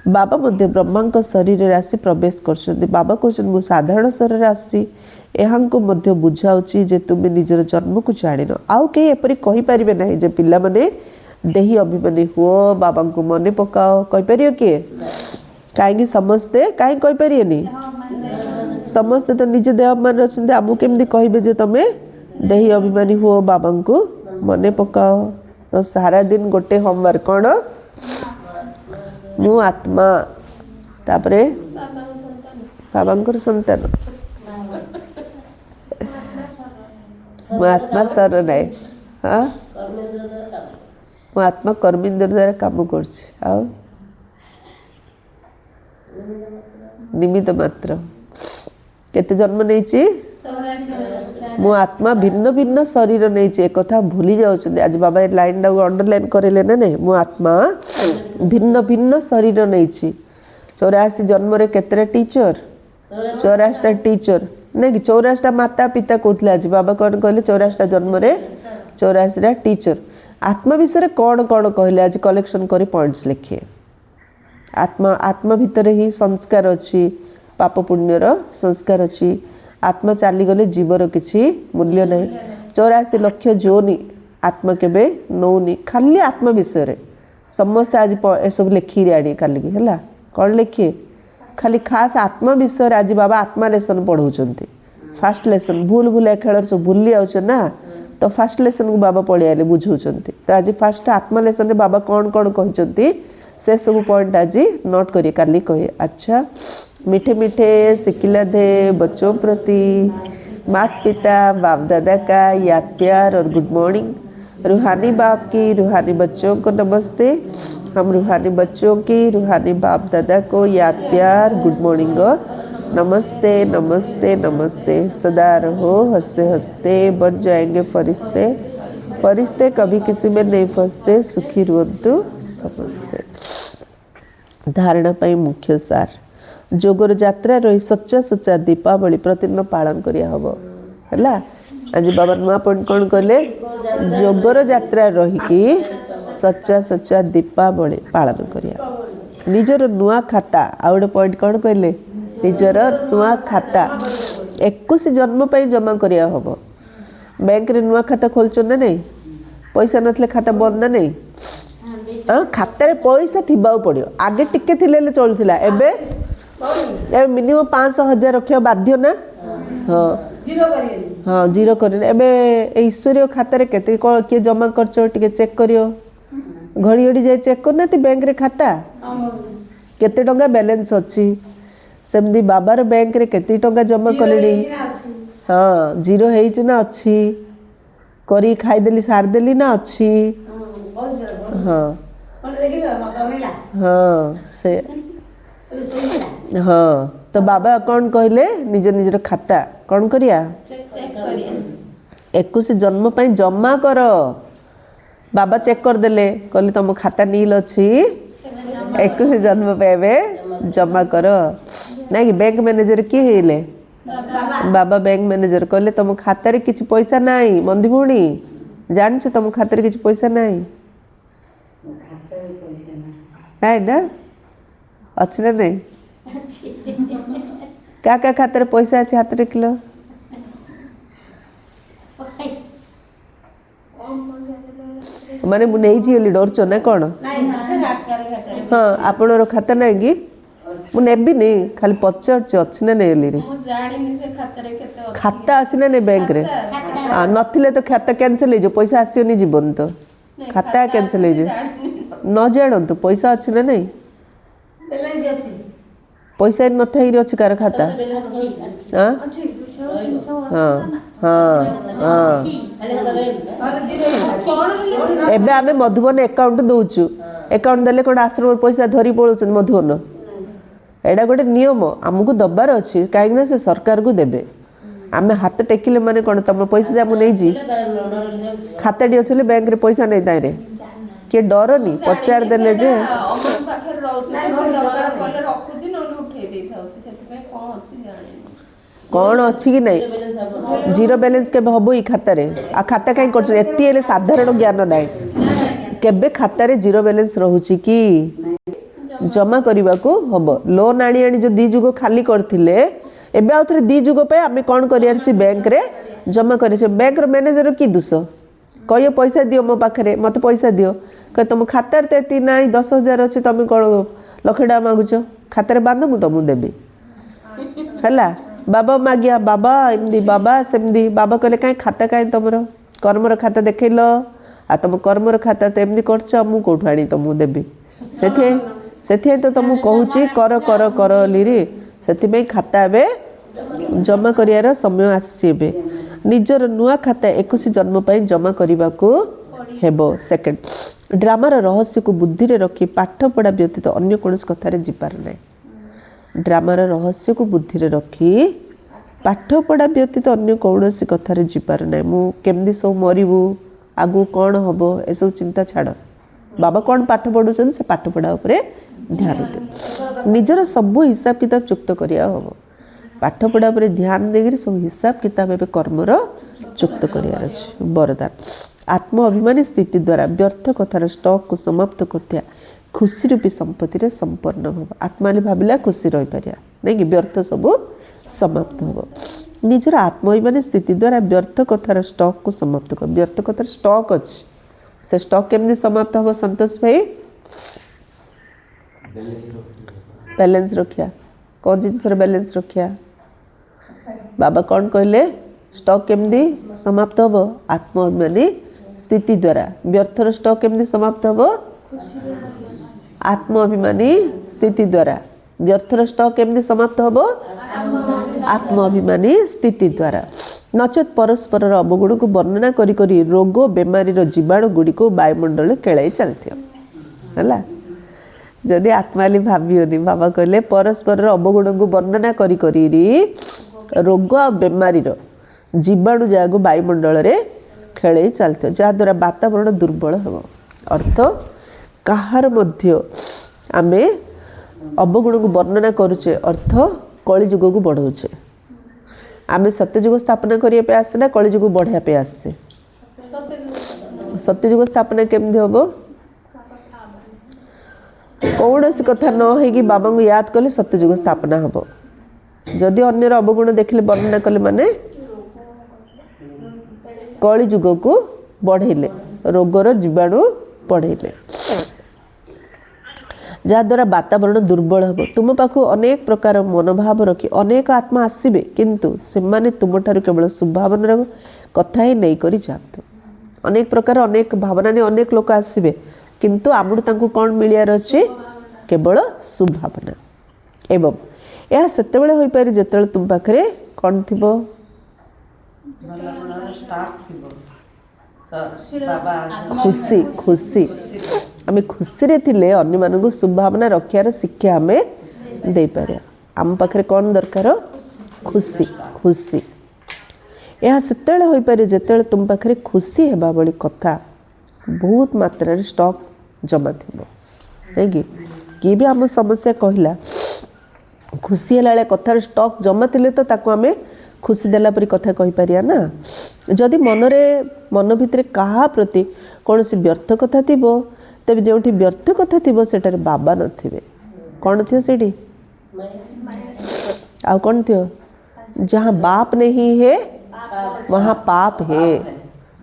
S1: बाबा मध्य ब्रह्मा शरीर आसी प्रवेश कर बाबा कहते मुझे साधारण शरीर आसी को मध्य बुझाऊँगी जे तुम निजर जन्म को जान आउ कहीं एपरी कहीपर ना जे पिला माने देही अभिमानी हुओ बाबा को मन पकाओ कहीपर किए कहीं समस्ते कहीं कहीपर समस्ते तो निज देह अभिमान अच्छा आमको केमती कहे जे तुम देही अभिमानी हुओ बाबा को मन पकाओ तो सारा दिन गोटे होमवर्क कौन मु आत्मा तापरे बाबा संतान मु आत्मा सर नाई हाँ मु आत्मा कर्मेंद्र द्वारा काम कर निमित्त मात्र केते जन्म नहीं मु आत्मा भिन्न भिन्न शरीर नहीं एक कथा भूली जाऊँ आज बाबा लाइन टाक अंडरलाइन करेले ना नहीं मु आत्मा भिन्न भिन्न शरीर नहीं 84 जन्म रे केतरा टीचर 84टा टीचर नहीं कि 84टा माता पिता कहते आज बाबा कौन कहले 84टा जन्म रे 84टा टीचर आत्मा विषय कौन कौन कहले आज कलेक्शन करी पॉइंट्स लिखिए आत्मा आत्मा भितर ही संस्कार अच्छी पाप पुण्यर संस्कार अच्छी आत्मा चलीगले जीवर किसी मूल्य नहीं 84 लाख जोनी आत्मा केबे नौनी खाली आत्मा विषय समस्त आज सब लिखी आनी काली है कौन लिखिए खाली खास आत्मा विषय आज बाबा आत्मा लेसन पढ़ाऊँच फास्ट लेसन भूल भूल खेल सब भूली आउछ ना तो फास्ट लेसन को बाबा पढ़ी आले बुझाऊँच तो आज फास्ट आत्मा लेसन बाबा कौन कौन कहते से सब पॉइंट आज नोट करिए काली कहे अच्छा मीठे मीठे सिकिलाधे बच्चों प्रति माता पिता बाप दादा का याद प्यार और गुड मॉर्निंग। रूहानी बाप की रूहानी बच्चों को नमस्ते। हम रूहानी बच्चों की रूहानी बाप दादा को याद प्यार गुड मॉर्निंग और नमस्ते नमस्ते नमस्ते। सदा रहो हंसते हंसते बन जाएंगे फरिश्ते, फरिश्ते कभी किसी में नहीं फंसते, सुखी रुहंतु समस्ते। धारणा पाई मुख्य सार जोगर यात्रा रही सच्चा सच्चा दीपावली प्रतिदिन पालन करिया हबो हैला। आज बाबा नुआ पॉइंट कौन कहले जोगर यात्रा रही कि सच्चा सच्चा दीपावली पालन करिया। निजर नुआ खाता आ गोटे पॉइंट कौन कहले निजर नुआ खाता 21 जन्म पे जमा करिया हबो। बैंक रे नुआ खाता खोलचो ना नहीं, पैसा नथले खाता बंद ना नहीं। खाता रे पैसा थिबा पड़ियो, आगे टिके थिले चलुथिला, एबे ए मिनिमम 500,000 रखियो बाध्य ना। हाँ जीरो कर एबे ईश्वरीय खाता रे केते किए जमा करचो टिके चेक करियो। घड़ी घड़ी जाए चेक करना बैंक रे खाता केते टंका बैलेंस अछि। सेमदी बाबार बैंक रे केते टंका जमा कलेनी। हाँ जीरो हेइछि ना अछि, करी खाई देली सार देली ना अछि। हाँ हाँ से हाँ तो बाबा कौन कहले निज निजर खाता कौन करिया 21 जन्म पे जमा कर। बाबा चेक कर देले कहले तुम खाता नील अछि 21 जन्म पे एबे जमा कर। नहीं कि बैंक मैनेजर किए हेले बाबा बैंक मैनेजर कहले तुम खाता रे किछि पैसा नाही। मंदी भुणी जान छ तुम खाता रे किछि पैसा नाही है ना अच्छे ना नहीं क्या क्या खाता रे पैसा अच्छे हाथ रे किलो माने मु नहीं जी डर छ ना कौन। हाँ आपनर खाता ना कि मु नेबी नहीं खाली पचार अच्छी ना नहीं रे खाता अच्छी ना नहीं बैंक रे। हाँ नथिले तो खाता कैंसिल हो पैसा आसियोनी जीवन तो खाता कैंसिल हो न जान तो पैसा अच्छी ना नहीं पैसा न थई अछि कार खाता। हाँ हाँ हाँ हाँ एबे आमे मधुबन अकाउंट दउछु अकाउंट देले कोन आश्रम पैसा धरी पळुछन मधुबन एडा गोटे नियम आमको दबार अच्छी कहीं से सरकार को देबे। आमे हाथ टेकिले माने कोन तम पैसा जा मु नै जी खाताडी अच्छे बैंक रे पैसा नहीं ताई रे किए डरनी पचार देले जे कौन अच्छी कि नहीं जीरो बैलेंस के हबो ई खाता रे आ खाता कहीं कर एती एले साधारण ज्ञान नाय केबे खाता रे जीरो बैलेंस रहउची कि जमा करबा को हबो। लोन आनी आनी जो दी जुगो खाली करथिले एबे आउथरे दी जुगो पे आमे कोन करियार छी बैंक रे जमा करे छी। बैंक रो मैनेजर की दुस कहियो पैसा दियो मो पाखरे मते पैसा दियो कह तुम खाता रे एती नाही 10,000 अछि तुम कोन लखडा मागुचो खाता रे बांध मु तुम देबी हैला। बाबा मागिया बाबा एमदी बाबा सेमदी बाबा कहले काई खाता काई तमरो कर्मर खाता देखैलो आ तुम कर्मर खाता तो एमदी करछ मु कोठु आनी तुम देबी सेथे तो तुम कहूची कर कर कर लिरी सेथिबे खाता बे जमा करियार समय आसीबे। निजर नुआ खाता 21 जन्म पे जमा करबा को हेबो। सेकंड ड्रामार रहस्य को बुद्धि रे रखी पाठ पढ़ा व्यतीत अन्य कोनस कथा रे जिपार नै। ड्रामार रहस्य को बुद्धि रे रखी पाठ पढ़ा व्यतीत अन्य कौनसी कथा रे जिपार नै। मु केमदी सब मरिबू आगु कौन हबो ए सब चिंता छाड़ बाबा कौन पाठ पढ़ुछन से पाठ पढ़ा उपरे ध्यान दे। निजर सब हिसाब किताब चुक्त करिया हबो पाठ पढ़ा उपरे ध्यान देगिर सब हिसाब किताब एबे कर्मर चुक्त करियार अछि। वरदान आत्म अभिमानी स्थिति द्वारा व्यर्थ कथार स्टॉक को समाप्त करथिया खुशी रूपी संपत्ति रे संपन्न हो। आत्मा ले भाबिला खुशी रहि परिया नै कि व्यर्थ सब समाप्त हो। निजर आत्म अभिमानी स्थिति द्वारा व्यर्थ कथार स्टॉक को समाप्त कर। व्यर्थ कथार स्टॉक अछि से स्टॉक केमनी समाप्त हो संतोष भाई बैलेंस रखिया कौन जिनस बैलेंस रखिया बाबा कौन कहले स्टॉक केमदी समाप्त हो आत्मअभिमानी स्थिति द्वारा। व्यर्थर स्टॉक केमदी समाप्त हो आत्मअभिमानी स्थिति द्वारा। व्यर्थर स्टक केमती समाप्त हम आत्म अभिमानी स्थिति द्वारा नचेत परस्पर अवगुण को वर्णना करी करी रोग बेमारी जीवाणु गुड़ी को वायुमंडल खेल चलती है जदि आत्माली भावियोनी बाबा कहले परस्पर अवगुण को वर्णना करी करी रोग आ बेमारी जीवाणु जहाँ वायुमंडल रे खेल चलते जहाद्वारा वातावरण दुर्बल हम अर्थ कहार मध्य आमे अवगुण को वर्णना करुचे अर्थ कलिजुग को बढ़ाऊे आम सत्यजुग स्थापना करने पे आसे ना कलिजुग बढ़िया पे आसे सत्यजुग स्थापना केमती हम कौन सी कथा न हो बाबा को याद कले सत्यजुग स्थापना हम जदि अन्यर अवगुण देखले वर्णना कले माने कलिजुग को बढ़ेले रोगर जीवाणु बढ़ेले जहाद्वारा वातावरण दुर्बल हम तुम पाख अनेक प्रकार मनोभाव रखी अनेक आत्मा आसबे किंतु से तुम ठार केवल सुभावनार कथा ही नहीं करी जातु अनेक प्रकार अनेक भावना ने अनेक लोक आसबे किंतु आमु तांको कौन मिलियार अच्छे केवल सुभावना एवं यह सेतेबेले होई पारे जेतेबेले तुम पाखरे कौन थिबो खुशी खुशी आम खुशी रे थिले अन्य मानक सुभावना रक्षार शिक्षा आम दे पारे आम पाखरे कौन दरकार खुशी खुशी यह सेतेबेले होई पारे जेतेबेले तुम पाखरे खुशी हेबा बळी कथा बहुत मात्रा रे स्टॉक जमा थिबो नहीं कि भी आम समस्या कहला खुशी है कथार स्टॉक जमा थिले तो ताको आमे खुशी देला परी कथा कहि पारिया ना जदि मन भितर कहा प्रति कौन सी व्यर्थ कथा थिबो तबे जोठी व्यर्थ कथा थिबो सेटारे बाबा नथिबे कौन थियो सेठी आ कौन थियो जहाँ बाप नहीं है वहाँ पाप है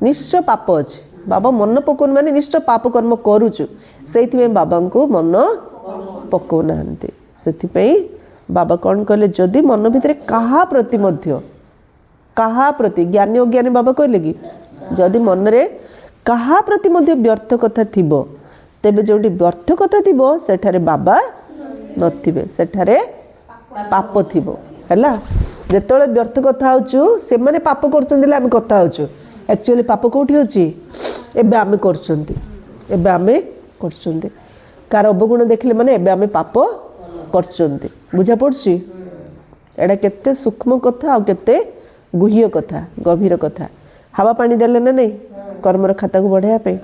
S1: निश्चय पाप अच्छे बाबा मन पकाउन माने निश्चय पाप कर्म करुचु से बाबा को मन पकाउना से बाबा कौन कहले जदि मन भितर कहा प्रति मध्य कहा प्रति ज्ञानी अज्ञानी बाबा कहले कि जदि मन रे कहा प्रति मध्य व्यर्थ कथा थिबो तेबे जोटी व्यर्थ कथा थिबो सेठारे बाबा नथिबे सेठारे पाप थिबो हैला जेतले व्यर्थ कथा होचु से माने पाप करचंदिले हम कथा होचु एक्चुअली पाप कोठी होची एबे आमे करचंती एबे आमे करचंती कार अवगुण देखले माने एबे आमे पाप करचंती बुझा पड़ची एडा केते सूक्ष्म कथा आ केते गुह्य कथा गभीर कथा हवा पानी देले ना नहीं कर्मर खाता को बढ़ाया पे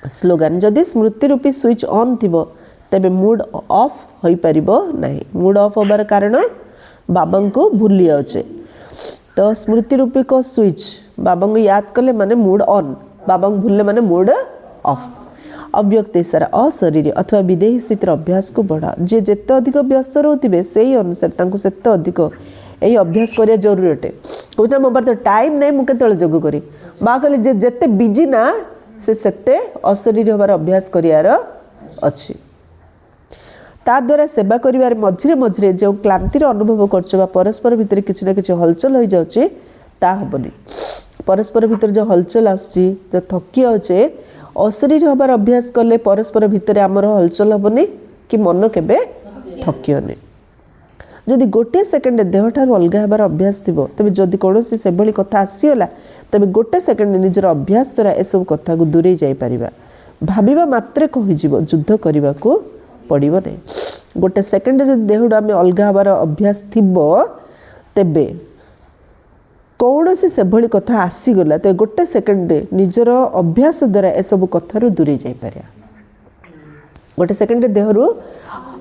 S1: स्लोगान जदि स्मृति रूपी स्विच ऑन थिबो तबे मूड ऑफ होई परिबो नहीं मूड ऑफ होबार कारण बाबा को भूली जाउचे तो स्मृति रूपी को स्विच बाबा को याद कले माने मूड ऑन बाबा को भूलले माने मूड ऑफ अव्यक्त सारा अशरीर अथवा विदेही स्थितिर अभ्यास को बढ़ा जे जेते अधिक व्यस्त रहथिबे सेही अनुसार तांको सेते अधिक यही अभ्यास करिया जरूरी अटे कहते मो पास तो टाइम नहीं मुझे केतले जोग करी बा कहले जे जेते बिजी ना से सेते अशरीर होबार अभ्यास करियार अछि ता द्वारा सेवा करिवार मझिरे मझिरे जो क्लांतिर अनुभव करछ बा परस्पर भितर किछि ना किछि हलचल होई जाउछि ता हबनी परस्पर भितर जो हलचल आछि जो थकी आछे अशरीर होबार अभ्यास कले परस्पर भितर आमर हलचल हबनी कि मन केबे थकियोनी जदि गोटे सेकेंड देह ठार अलग हबार अभ्यास थिबो तबे जदि कोनोसी से भली कथा आसीगला तबे गोटे सेकेंड निजर अभ्यास द्वारा ए सब कथा को दूरे जाई परिबा भाबिबा मात्रे कहि जीवो युद्ध करबा को पड़िबो नै गोटे सेकेंड जदि देहडा में अलग हबार अभ्यास थिबो तबे कौनसी से भली कथा आसीगला तो गोटे सेकेंड निजर अभ्यास द्वारा ए सब कथारू दूरे जाई परिया गोटे सेकेंड देहरु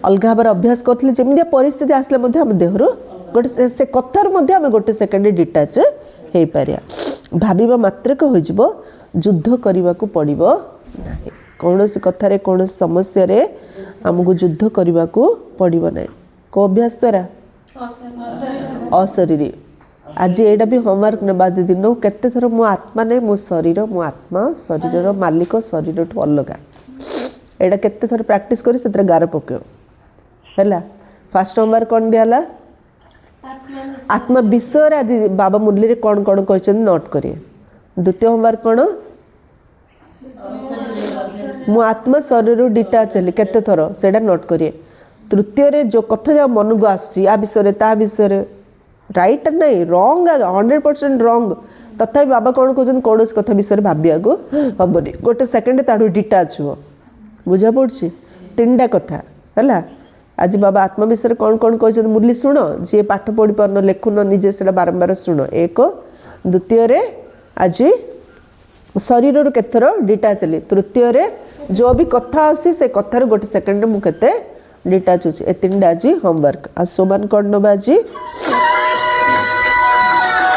S1: अलग हबार अभ्यास करथिले जेमिदिया परिस्थिति आसले मध्ये हम देहरु गोटे से कथार मध्ये हम गोटे सेकेंड डिटाच हे पारिया भाबिबा मात्र को होइजबो युद्ध करबा को पड़िबो नाही कौनसी कथारे कौनसी समस्या रे हमको युद्ध करबा को पड़िबो नाही को अभ्यास द्वारा अशरीरी आज एटा भी होमवर्क ने बाज दिन केते थर मो आत्मा ने मो आत्मा शरीर मालिक शरीर ठू अलग एटा केते थर प्रैक्टिस करी सेतरे गार पकेओ हैला फर्स्ट होमवर्क कोन दियाला आत्मा विषय आज बाबा मुरली रे कोन कोन कहछन नोट करिए द्वितीय होमवर्क कोन मो आत्मा शरीर डिटाच हेली केते थर सेटा नोट करिए तृतीय जो कथा जा मन को आसी आ विषय ता विषय राइट नहीं रंग 100% रंग तथा बाबा कौन कहते कौन कथा विषय भाविया को हमनी गोटे सेकेंड ताठू डिटाच हो बुझा पड़ी तीनटा कथा है आज बाबा आत्मा विषय कौन कौन कहते मुरली शुण जी पाठ पढ़ी पारन लेखुन निजे से बारंबार शुण एक द्वितीय आज शरीर रू केथर डिटाच हेली तृतीय जो भी कथा आसी से कथार गोटे सेकेंड मुझे डिटाच हो तीन आज होमवर्क आ सोमान कौन नवा आज